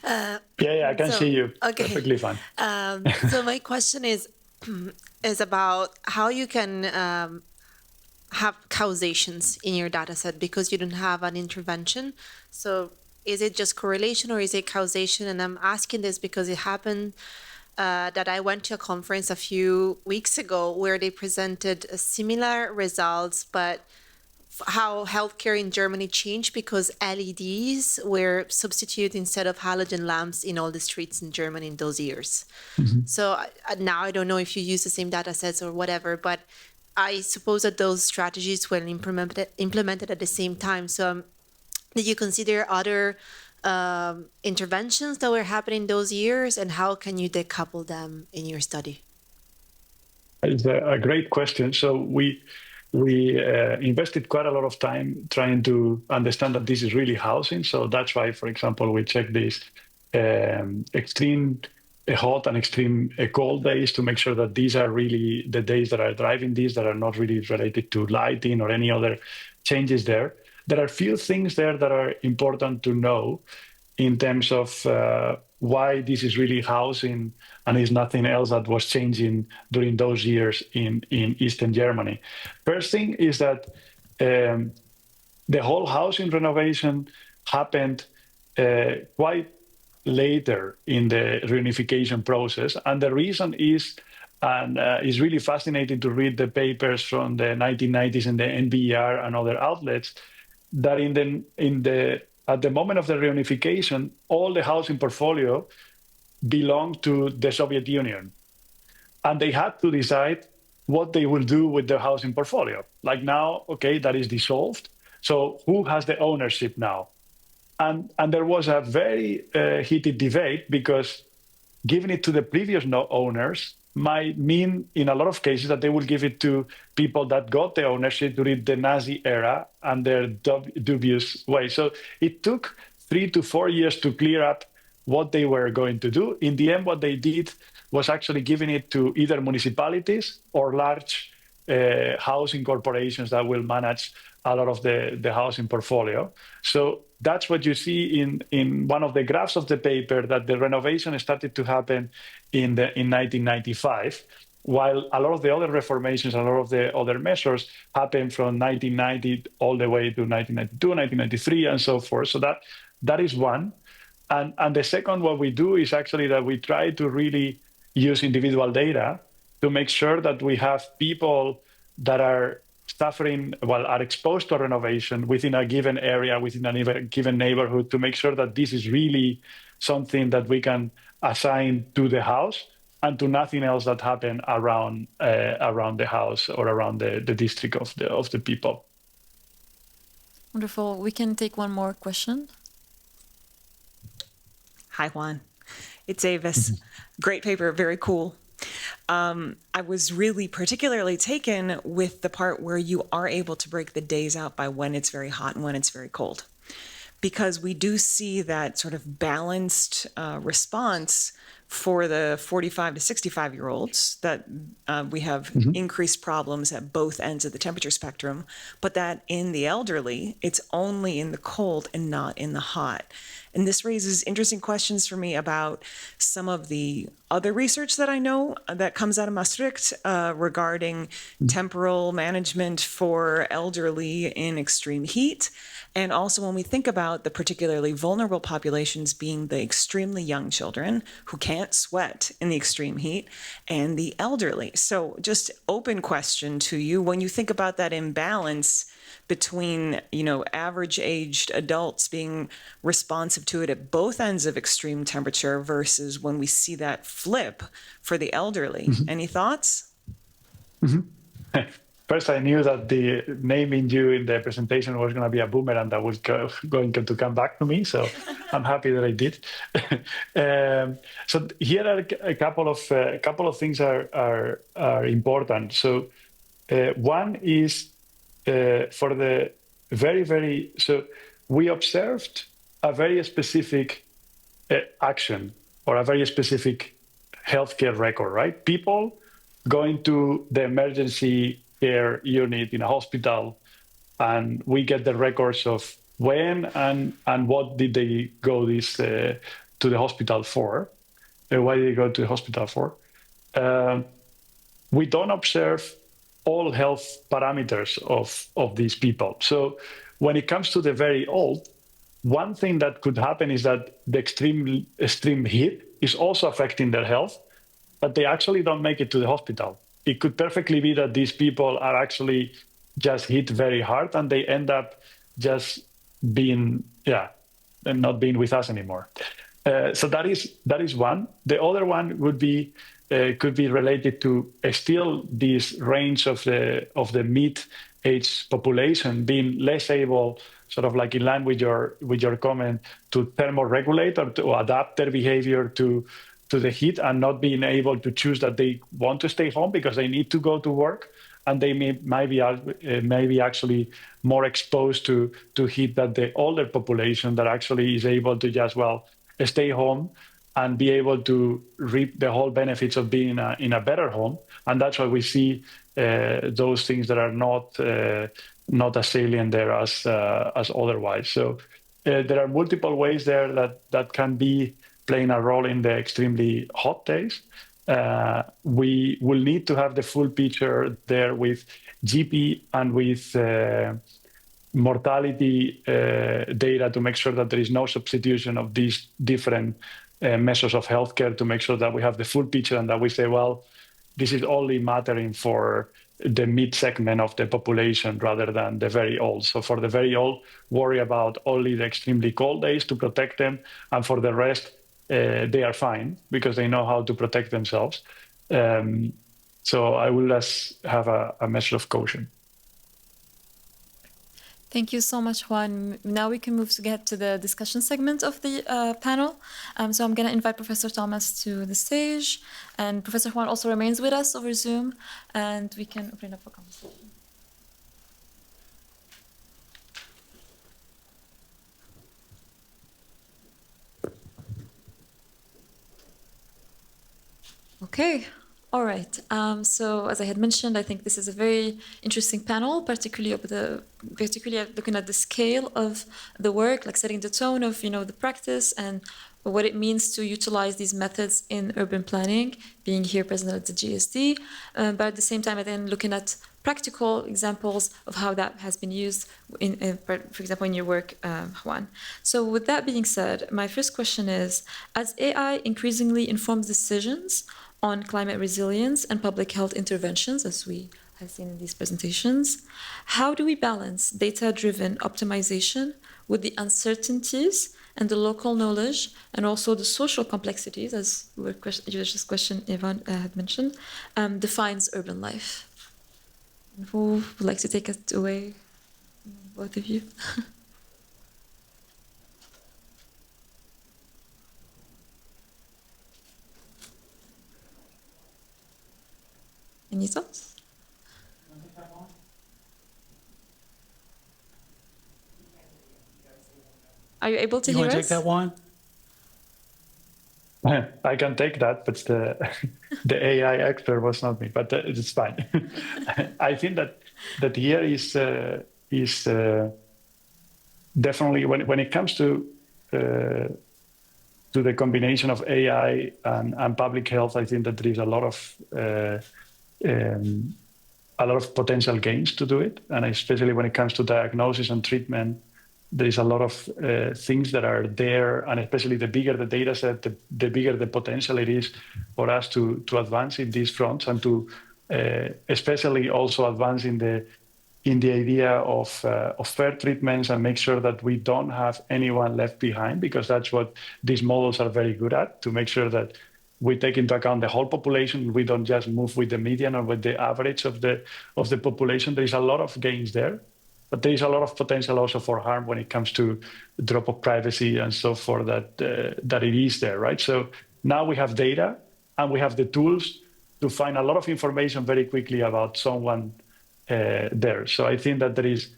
[SPEAKER 4] I can see you.
[SPEAKER 5] Okay.
[SPEAKER 4] Perfectly fine.
[SPEAKER 5] So my question is about how you can have causations in your data set because you don't have an intervention. So is it just correlation or is it causation? And I'm asking this because it happened that I went to a conference a few weeks ago where they presented similar results, but how healthcare in Germany changed because LEDs were substituted instead of halogen lamps in all the streets in Germany in those years. Mm-hmm. So now I don't know if you use the same data sets or whatever, but I suppose that those strategies were implemented at the same time. So did you consider other interventions that were happening those years, and how can you decouple them in your study?
[SPEAKER 4] It's a great question. So we invested quite a lot of time trying to understand that this is really housing. So that's why, for example, we check these extreme hot and extreme cold days to make sure that these are really the days that are driving these, that are not really related to lighting or any other changes there. There are few things there that are important to know in terms of why this is really housing and is nothing else that was changing during those years in Eastern Germany. First thing is that the whole housing renovation happened quite later in the reunification process. And the reason is, and it's really fascinating to read the papers from the 1990s in the NBER and other outlets, that at the moment of the reunification, all the housing portfolio belonged to the Soviet Union. And they had to decide what they will do with the housing portfolio. Like now, okay, that is dissolved. So who has the ownership now? And there was a very heated debate because giving it to the previous owners might mean, in a lot of cases, that they will give it to people that got the ownership during the Nazi era and their dubious way. So it took 3 to 4 years to clear up what they were going to do. In the end, what they did was actually giving it to either municipalities or large housing corporations that will manage a lot of the housing portfolio. So that's what you see in one of the graphs of the paper, that the renovation started to happen in 1995, while a lot of the other reformations, a lot of the other measures happened from 1990 all the way to 1992, 1993, and so forth. So that is one. And the second, what we do is actually that we try to really use individual data to make sure that we have people that are suffering, are exposed to a renovation within a given area, within a given neighborhood, to make sure that this is really something that we can assign to the house and to nothing else that happened around the house or around the district of the people.
[SPEAKER 1] Wonderful. We can take one more question.
[SPEAKER 6] Hi, Juan. It's Avis. Great paper, very cool. I was really particularly taken with the part where you are able to break the days out by when it's very hot and when it's very cold, because we do see that sort of balanced response for the 45 to 65-year-olds, that we have increased problems at both ends of the temperature spectrum, but that in the elderly, it's only in the cold and not in the hot. And this raises interesting questions for me about some of the other research that I know that comes out of Maastricht regarding temporal management for elderly in extreme heat. And also when we think about the particularly vulnerable populations being the extremely young children who can't sweat in the extreme heat and the elderly. So just open question to you, when you think about that imbalance between, average-aged adults being responsive to it at both ends of extreme temperature versus when we see that flip for the elderly. Any thoughts?
[SPEAKER 4] first I knew that the naming you in the presentation was going to be a boomerang that was going to come back to me. So I'm happy that I did. So here are a couple of things are important. So one is for the so we observed a very specific action or a very specific healthcare record, right? People going to the emergency care unit in a hospital, and we get the records of when and what did they go to the hospital for, why did they go to the hospital for. We don't observe all health parameters of these people. So when it comes to the very old, one thing that could happen is that the extreme heat is also affecting their health, but they actually don't make it to the hospital. It could perfectly be that these people are actually just hit very hard and they end up just being, and not being with us anymore. So that is one. The other one would be could be related to still this range of the mid-age population being less able, sort of like in line with your comment, to thermoregulate or to adapt their behavior to the heat and not being able to choose that they want to stay home because they need to go to work, and they might be actually more exposed to heat than the older population that actually is able to just stay home and be able to reap the whole benefits of being in a better home. And that's why we see those things that are not as salient there as otherwise. So there are multiple ways there that can be playing a role in the extremely hot days. We will need to have the full picture there with GP and with mortality data to make sure that there is no substitution of these different measures of healthcare, to make sure that we have the full picture and that we say, well, this is only mattering for the mid segment of the population rather than the very old. So for the very old, worry about only the extremely cold days to protect them. And for the rest, they are fine because they know how to protect themselves. So I will just have a measure of caution.
[SPEAKER 1] Thank you so much, Juan. Now we can move to get to the discussion segment of the panel. So I'm going to invite Professor Thomas to the stage, and Professor Juan also remains with us over Zoom, and we can open up for conversation. Okay. All right. So as I had mentioned, I think this is a very interesting panel, particularly looking at the scale of the work, like setting the tone of the practice and what it means to utilize these methods in urban planning, being here present at the GSD, but at the same time, then looking at practical examples of how that has been used, for example, in your work, Juan. So with that being said, my first question is, as AI increasingly informs decisions on climate resilience and public health interventions, as we have seen in these presentations, how do we balance data-driven optimization with the uncertainties and the local knowledge and also the social complexities, as this question Ivan had mentioned, defines urban life? Who would like to take it away? Both of you. Any thoughts? Are you able to hear us?
[SPEAKER 2] You want to take that one?
[SPEAKER 4] I can take that, but the AI expert was not me, but it's fine. I think that here is definitely when it comes to the combination of AI and public health, I think that there is a lot of potential gains to do it, and especially when it comes to diagnosis and treatment, there is a lot of things that are there, and especially the bigger the data set, the bigger the potential it is for us to advance in these fronts and to especially also advance in the idea of fair treatments and make sure that we don't have anyone left behind, because that's what these models are very good at, to make sure that we take into account the whole population. We don't just move with the median or with the average of the population. There is a lot of gains there, but there is a lot of potential also for harm when it comes to drop of privacy and so forth that it is there, right? So now we have data and we have the tools to find a lot of information very quickly about someone there. So I think that there is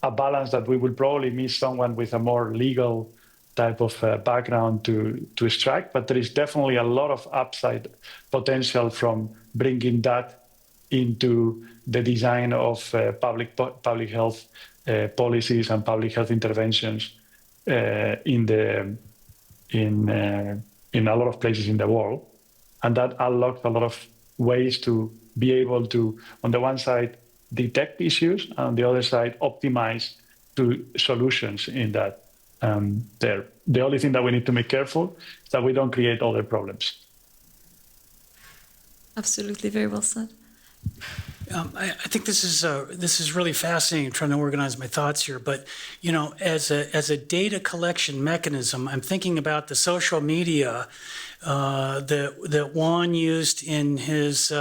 [SPEAKER 4] a balance that we will probably miss someone with a more legal type of background to extract, but there is definitely a lot of upside potential from bringing that into the design of public health policies and public health interventions in a lot of places in the world, and that unlocks a lot of ways to be able to, on the one side, detect issues, and on the other side, optimize to solutions in that. There. The only thing that we need to make careful is that we don't create other problems.
[SPEAKER 1] Absolutely, very well said.
[SPEAKER 2] I think this is really fascinating. I'm trying to organize my thoughts here, but as a data collection mechanism, I'm thinking about the social media that Juan used in his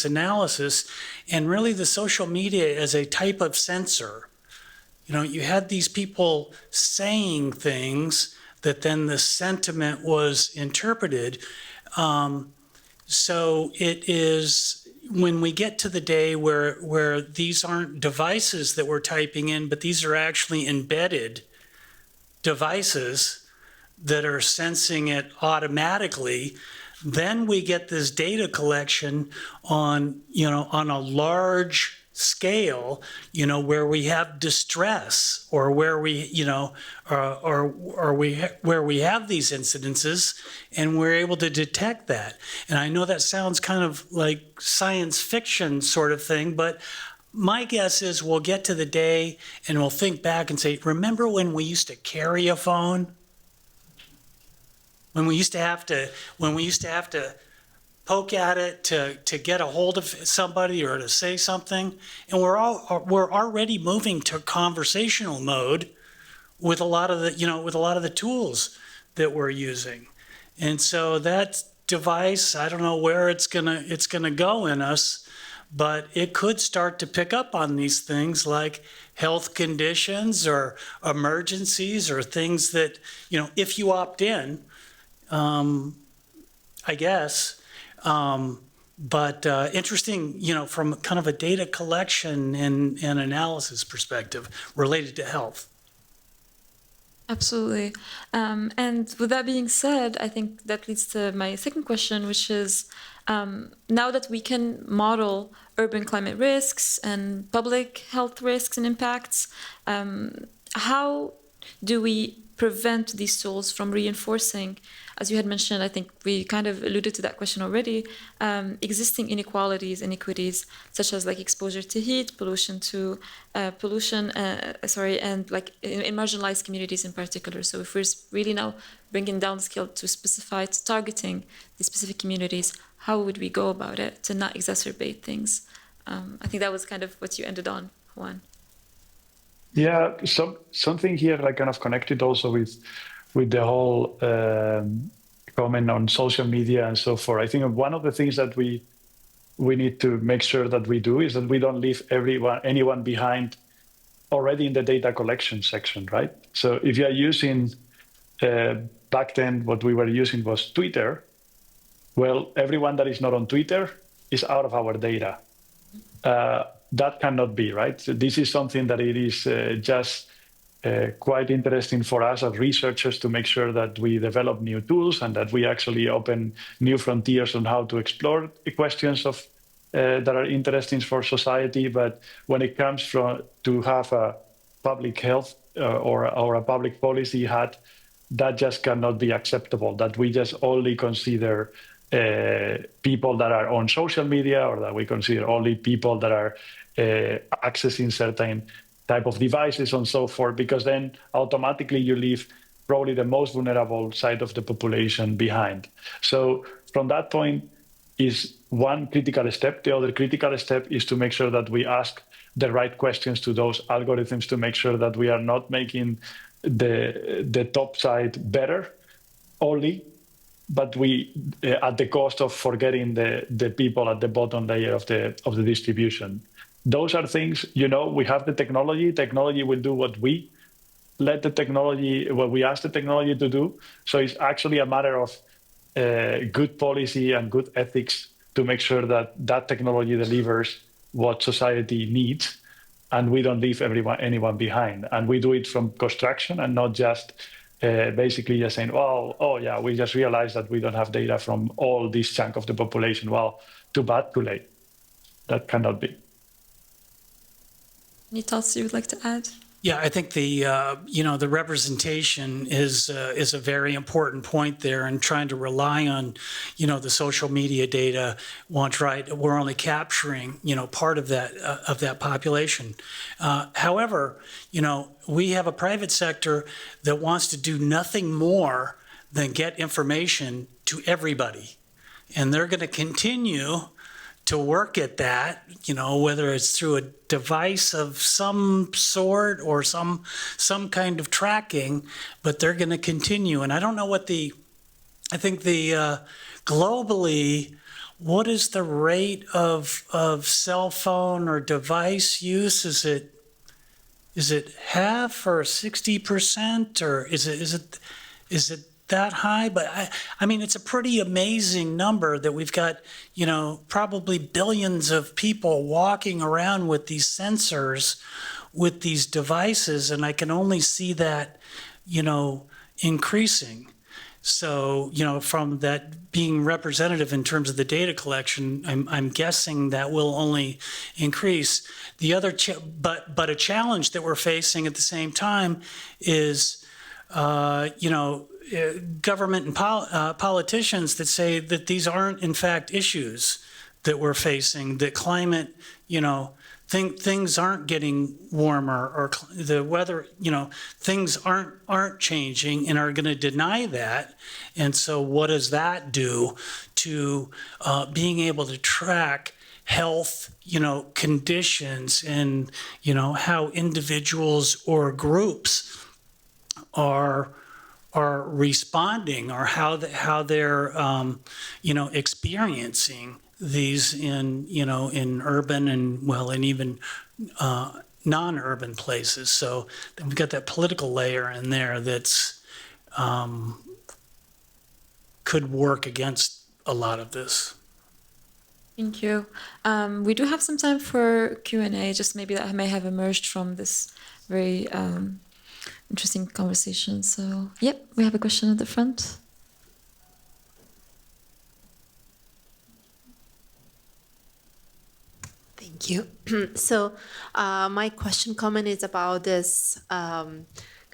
[SPEAKER 2] analysis, and really the social media as a type of sensor. You had these people saying things that then the sentiment was interpreted. So it is, when we get to the day where these aren't devices that we're typing in, but these are actually embedded devices that are sensing it automatically, then we get this data collection on a large scale, where we have distress, or where we, where we have these incidences, and we're able to detect that. And I know that sounds kind of like science fiction sort of thing, but my guess is we'll get to the day and we'll think back and say, remember when we used to carry a phone? When we used to have to poke at it to get a hold of somebody or to say something, and we're already moving to conversational mode with a lot of the tools that we're using, and so that device, I don't know where it's gonna go in us, but it could start to pick up on these things like health conditions or emergencies or things that if you opt in, I guess. But interesting, from kind of a data collection and analysis perspective related to health.
[SPEAKER 1] Absolutely. And with that being said, I think that leads to my second question, which is, now that we can model urban climate risks and public health risks and impacts, how do we prevent these tools from reinforcing, as you had mentioned, I think we kind of alluded to that question already, existing inequalities, inequities, such as like exposure to heat, pollution and like in marginalized communities in particular. So if we're really now bringing down the scale to targeting the specific communities, how would we go about it to not exacerbate things? I think that was kind of what you ended on, Juan.
[SPEAKER 4] Yeah, something here like kind of connected also with the whole comment on social media and so forth. I think one of the things that we need to make sure that we do is that we don't leave anyone behind already in the data collection section, right? So if you are using, back then what we were using was Twitter, well, everyone that is not on Twitter is out of our data. That cannot be, right? So this is something that it is just quite interesting for us as researchers to make sure that we develop new tools and that we actually open new frontiers on how to explore the questions of that are interesting for society. But when it comes to have a public health or a public policy hat, that just cannot be acceptable, that we just only consider people that are on social media, or that we consider only people that are accessing certain type of devices and so forth, because then automatically you leave probably the most vulnerable side of the population behind. So from that point is one critical step. The other critical step is to make sure that we ask the right questions to those algorithms to make sure that we are not making the top side better only, but we at the cost of forgetting the people at the bottom layer of the distribution. Those are things, we have the technology. Technology will do what we ask the technology to do. So it's actually a matter of good policy and good ethics to make sure that technology delivers what society needs, and we don't leave anyone behind. And we do it from construction and not just basically just saying, we just realized that we don't have data from all this chunk of the population. Well, too bad, too late. That cannot be.
[SPEAKER 1] Any thoughts you would like to add?
[SPEAKER 2] Yeah, I think the representation is a very important point there, and trying to rely on, the social media data. We're only capturing, part of that population. However, we have a private sector that wants to do nothing more than get information to everybody, and they're going to continue to work at that, whether it's through a device of some sort or some kind of tracking, but they're going to continue. And I don't know globally, what is the rate of cell phone or device use? Is it half or 60%, or is it that high? But I mean, it's a pretty amazing number that we've got, probably billions of people walking around with these sensors, with these devices, and I can only see that, increasing. So, from that being representative in terms of the data collection, I'm guessing that will only increase. The other, but a challenge that we're facing at the same time is, government and politicians that say that these aren't in fact issues that we're facing, that climate, things aren't getting warmer, or the weather, things aren't changing, and are going to deny that. And so what does that do to being able to track health, conditions, and, how individuals or groups are responding, or how they're experiencing these in urban and even non-urban places. So then we've got that political layer in there that's could work against a lot of this.
[SPEAKER 1] Thank you. We do have some time for Q&A, just maybe that may have emerged from this very interesting conversation. So, yep, we have a question at the front.
[SPEAKER 5] Thank you. So, my comment is about this kind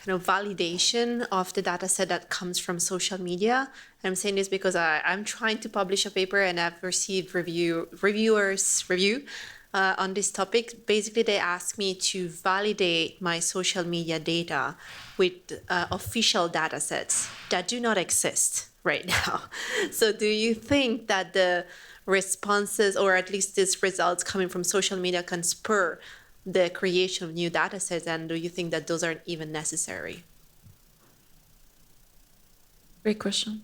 [SPEAKER 5] of validation of the data set that comes from social media. And I'm saying this because I'm trying to publish a paper, and I've received reviewers review on this topic. Basically, they ask me to validate my social media data with official data sets that do not exist right now. So do you think that the responses, or at least these results coming from social media, can spur the creation of new data sets, and do you think that those aren't even necessary?
[SPEAKER 1] Great question.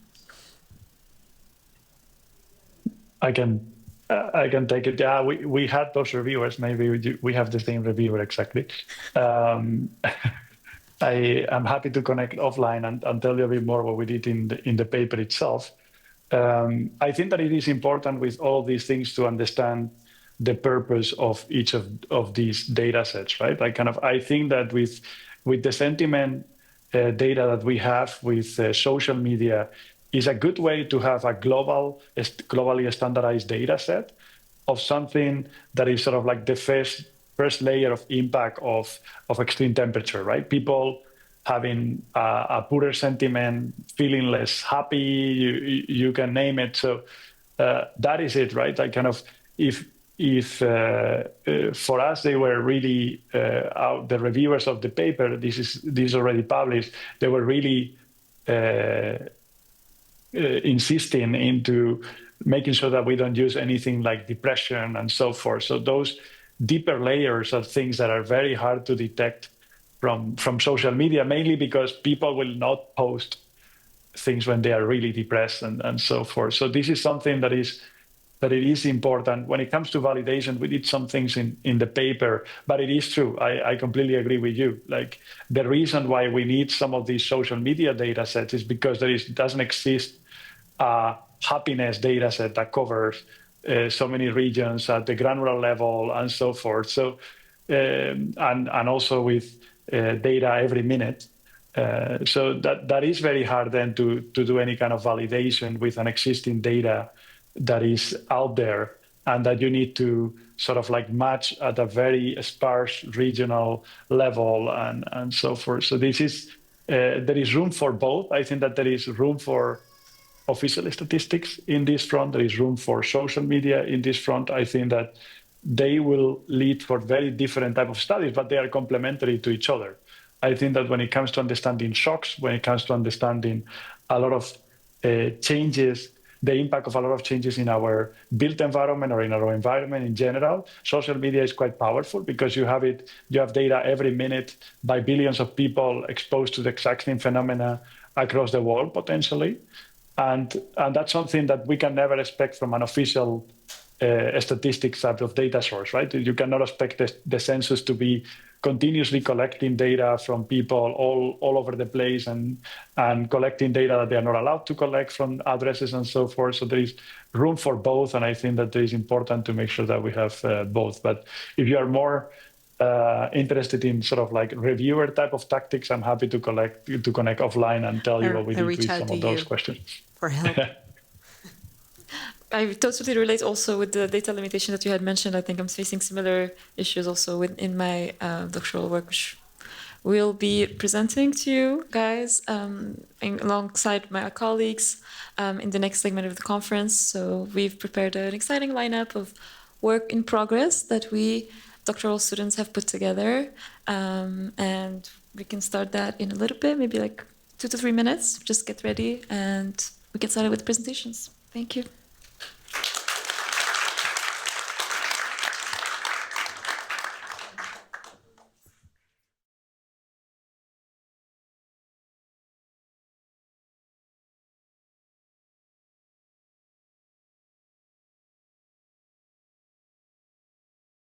[SPEAKER 4] I can take it. Yeah, we had those reviewers. Maybe we have the same reviewer exactly. I'm happy to connect offline and tell you a bit more what we did in the paper itself. I think that it is important with all these things to understand the purpose of each of these data sets, right? I think that with the sentiment data that we have with social media, is a good way to have a globally standardized data set of something that is sort of like the first layer of impact of extreme temperature, right? People having a poorer sentiment, feeling less happy, you can name it. So that is it, right? If for us, they were really, the reviewers of the paper, this is already published, they were really insisting into making sure that we don't use anything like depression and so forth. So those deeper layers are things that are very hard to detect from social media, mainly because people will not post things when they are really depressed and so forth. So this is something that it is important. When it comes to validation, we did some things in the paper, but it is true. I completely agree with you. Like, the reason why we need some of these social media data sets is because doesn't exist a happiness data set that covers so many regions at the granular level and so forth. So, and also with data every minute. So that is very hard then to do any kind of validation with an existing data that is out there, and that you need to sort of like match at a very sparse regional level and so forth. So this is there is room for both. I think that there is room for official statistics in this front. There is room for social media in this front. I think that they will lead for very different type of studies, but they are complementary to each other. I think that when it comes to understanding shocks, when it comes to understanding a lot of changes, the impact of a lot of changes in our built environment or in our environment in general, social media is quite powerful because you have data every minute by billions of people exposed to the exact same phenomena across the world potentially. And that's something that we can never expect from an official statistics type of data source, right? You cannot expect the census to be continuously collecting data from people all over the place and collecting data that they are not allowed to collect from addresses and so forth. So there is room for both, and I think that it is important to make sure that we have both. But if you are more interested in sort of like reviewer type of tactics, I'm happy to connect offline and tell you what we did with some of those questions.
[SPEAKER 5] For help.
[SPEAKER 1] I totally relate also with the data limitation that you had mentioned. I think I'm facing similar issues also in my doctoral work, which we'll be presenting to you guys alongside my colleagues in the next segment of the conference. So we've prepared an exciting lineup of work in progress that we doctoral students have put together. And we can start that in a little bit, maybe like 2 to 3 minutes. Just get ready and we get started with presentations. Thank you.